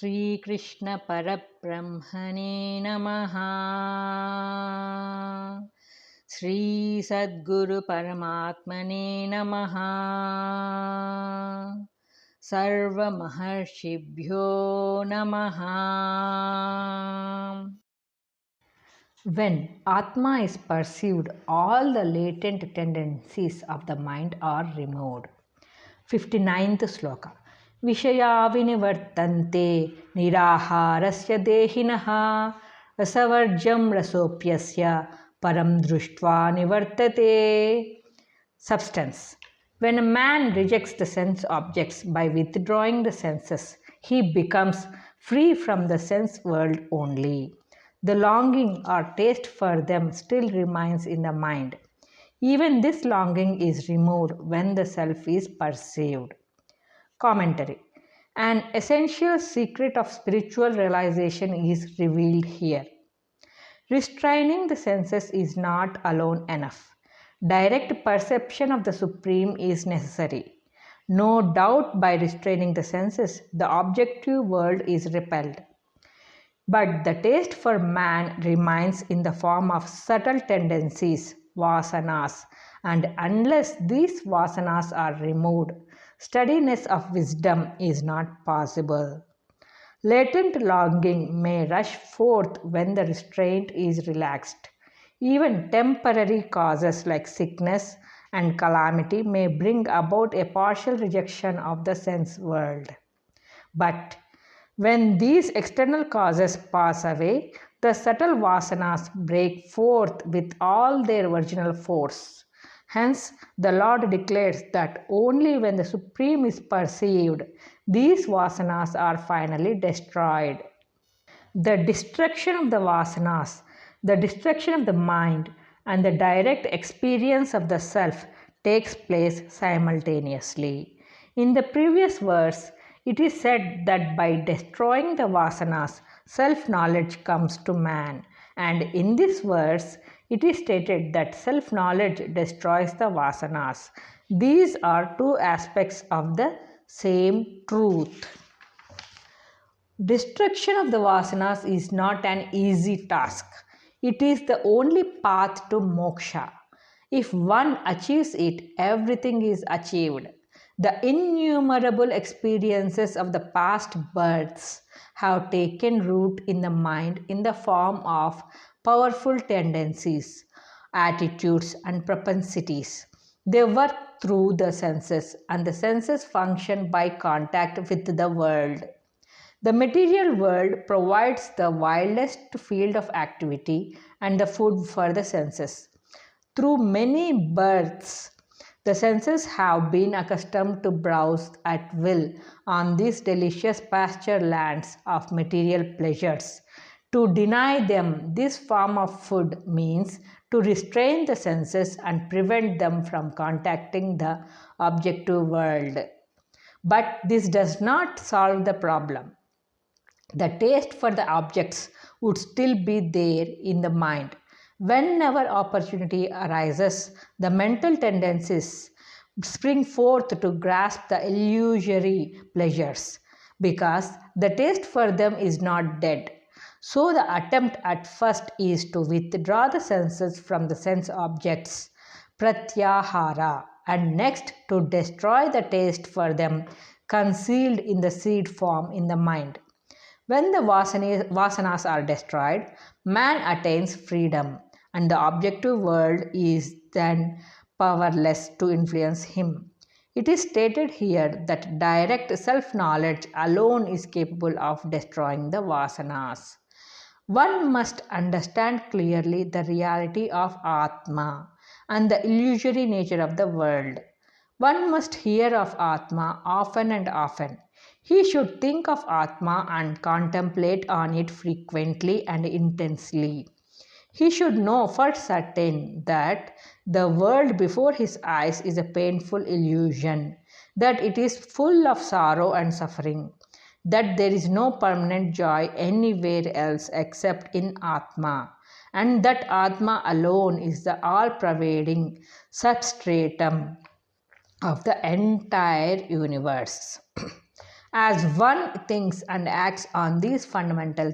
Sri Krishna Parabrahmane Namaha. Sri Sadguru Paramatmane Namaha. Sarva Maharshibhyo Namaha. When Atma is perceived, all the latent tendencies of the mind are removed. 59th Sloka. Vishaya vinivartante niraharasya dehinaha rasavarjam rasopyasya param drushtva nivartate. Substance. When a man rejects the sense objects by withdrawing the senses, he becomes free from the sense world only. The longing or taste for them still remains in the mind. Even this longing is removed when the self is perceived. Commentary. An essential secret of spiritual realization is revealed here. Restraining the senses is not alone enough. Direct perception of the Supreme is necessary. No doubt by restraining the senses, the objective world is repelled. But the taste for man remains in the form of subtle tendencies, vasanas, and unless these vasanas are removed, steadiness of wisdom is not possible. Latent longing may rush forth when the restraint is relaxed. Even temporary causes like sickness and calamity may bring about a partial rejection of the sense world. But when these external causes pass away, the subtle vasanas break forth with all their original force. Hence, the Lord declares that only when the Supreme is perceived, these vasanas are finally destroyed. The destruction of the vasanas, the destruction of the mind, and the direct experience of the self takes place simultaneously. In the previous verse, it is said that by destroying the vasanas, self-knowledge comes to man. And in this verse, it is stated that self-knowledge destroys the vasanas. These are two aspects of the same truth. Destruction of the vasanas is not an easy task. It is the only path to moksha. If one achieves it, everything is achieved. The innumerable experiences of the past births have taken root in the mind in the form of powerful tendencies, attitudes, and propensities. They work through the senses, and the senses function by contact with the world. The material world provides the wildest field of activity and the food for the senses. Through many births, the senses have been accustomed to browse at will on these delicious pasture lands of material pleasures. To deny them this form of food means to restrain the senses and prevent them from contacting the objective world. But this does not solve the problem. The taste for the objects would still be there in the mind. Whenever opportunity arises, the mental tendencies spring forth to grasp the illusory pleasures because the taste for them is not dead. So the attempt at first is to withdraw the senses from the sense objects, pratyahara, and next to destroy the taste for them concealed in the seed form in the mind. When the vasanas are destroyed, man attains freedom, and the objective world is then powerless to influence him. It is stated here that direct self-knowledge alone is capable of destroying the vasanas. One must understand clearly the reality of Atma and the illusory nature of the world. One must hear of Atma often and often. He should think of Atma and contemplate on it frequently and intensely. He should know for certain that the world before his eyes is a painful illusion, that it is full of sorrow and suffering, that there is no permanent joy anywhere else except in Atma, and that Atma alone is the all-pervading substratum of the entire universe. As one thinks and acts on these fundamental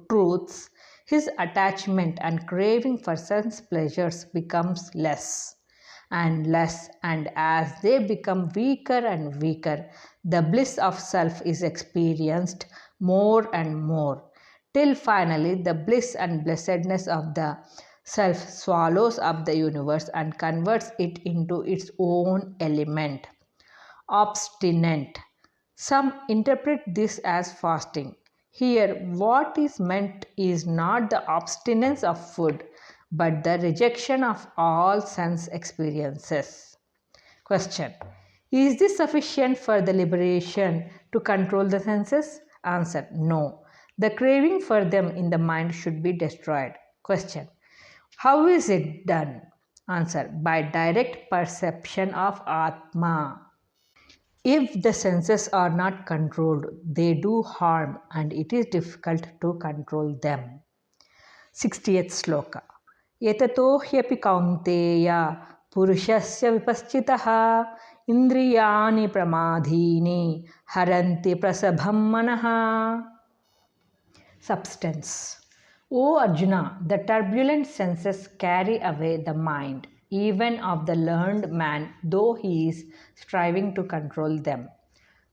truths, his attachment and craving for sense pleasures becomes less and less, and as they become weaker and weaker, the bliss of self is experienced more and more, till finally the bliss and blessedness of the self swallows up the universe and converts it into its own element. Obstinate. Some interpret this as fasting. Here, what is meant is not the abstinence of food, but the rejection of all sense experiences. Question. Is this sufficient for the liberation to control the senses? Answer. No. The craving for them in the mind should be destroyed. Question. How is it done? Answer. By direct perception of Atma. If the senses are not controlled, they do harm and it is difficult to control them. 60th Sloka. Yatato hyapi kaunteya purushasya vipaschitaha indriyani pramadhini haranti prasabham manaha. Substance. O Arjuna, the turbulent senses carry away the mind, even of the learned man, though he is striving to control them.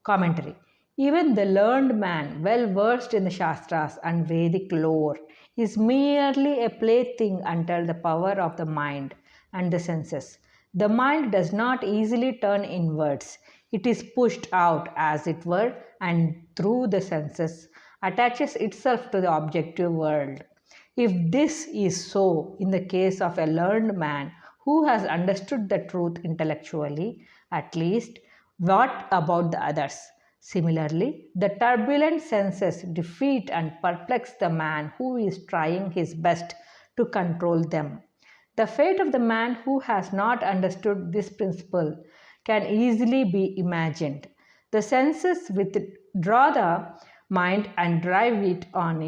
Commentary. Even the learned man, well versed in the Shastras and Vedic lore, is merely a plaything under the power of the mind and the senses. The mind does not easily turn inwards. It is pushed out, as it were, and through the senses attaches itself to the objective world. If this is so in the case of a learned man who has understood the truth intellectually, at least, what about the others? Similarly, the turbulent senses defeat and perplex the man who is trying his best to control them. The fate of the man who has not understood this principle can easily be imagined. The senses withdraw the mind and drive it on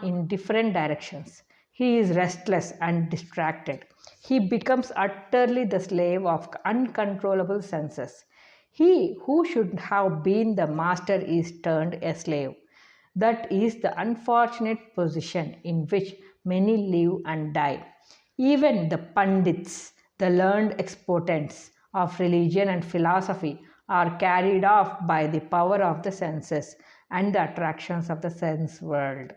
in different directions. He is restless and distracted. He becomes utterly the slave of uncontrollable senses. He who should have been the master is turned a slave. That is the unfortunate position in which many live and die. Even the Pandits, the learned exponents of religion and philosophy, are carried off by the power of the senses and the attractions of the sense world.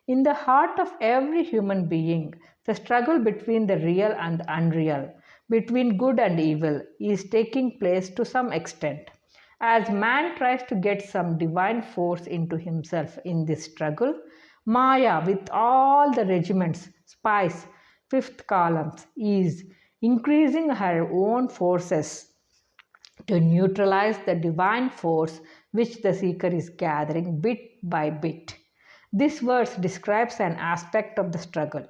In the heart of every human being, the struggle between the real and the unreal, between good and evil, is taking place to some extent. As man tries to get some divine force into himself in this struggle, Maya, with all the regiments, spies, fifth columns, is increasing her own forces to neutralize the divine force which the seeker is gathering bit by bit. This verse describes an aspect of the struggle.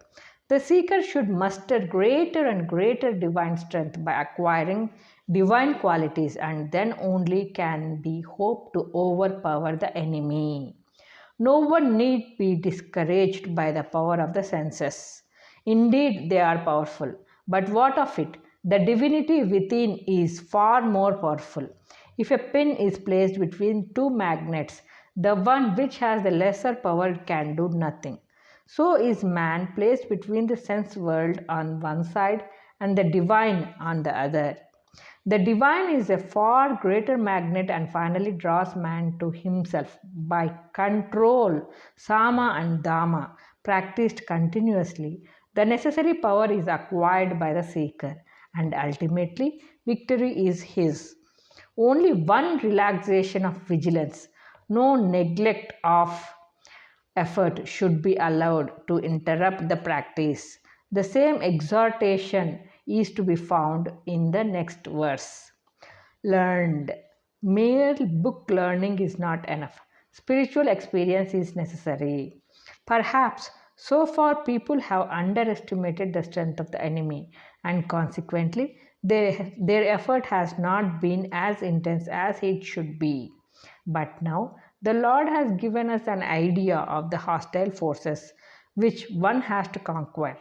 The seeker should muster greater and greater divine strength by acquiring divine qualities, and then only can be hoped to overpower the enemy. No one need be discouraged by the power of the senses. Indeed, they are powerful. But what of it? The divinity within is far more powerful. If a pin is placed between two magnets, the one which has the lesser power can do nothing. So is man placed between the sense world on one side and the divine on the other. The divine is a far greater magnet and finally draws man to himself by control, sama and dhamma, practiced continuously. The necessary power is acquired by the seeker, and ultimately victory is his. Only one relaxation of vigilance, no neglect of effort should be allowed to interrupt the practice. The same exhortation is to be found in the next verse. Learned. Mere book learning is not enough. Spiritual experience is necessary. Perhaps so far people have underestimated the strength of the enemy, and consequently their effort has not been as intense as it should be. But now the Lord has given us an idea of the hostile forces which one has to conquer.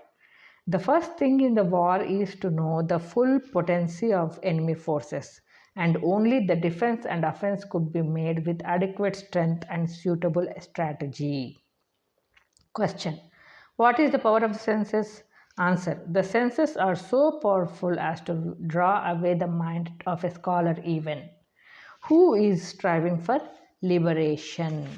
The first thing in the war is to know the full potency of enemy forces. and only the defense and offense could be made with adequate strength and suitable strategy. Question: what is the power of the senses? Answer: the senses are so powerful as to draw away the mind of a scholar even who is striving for liberation.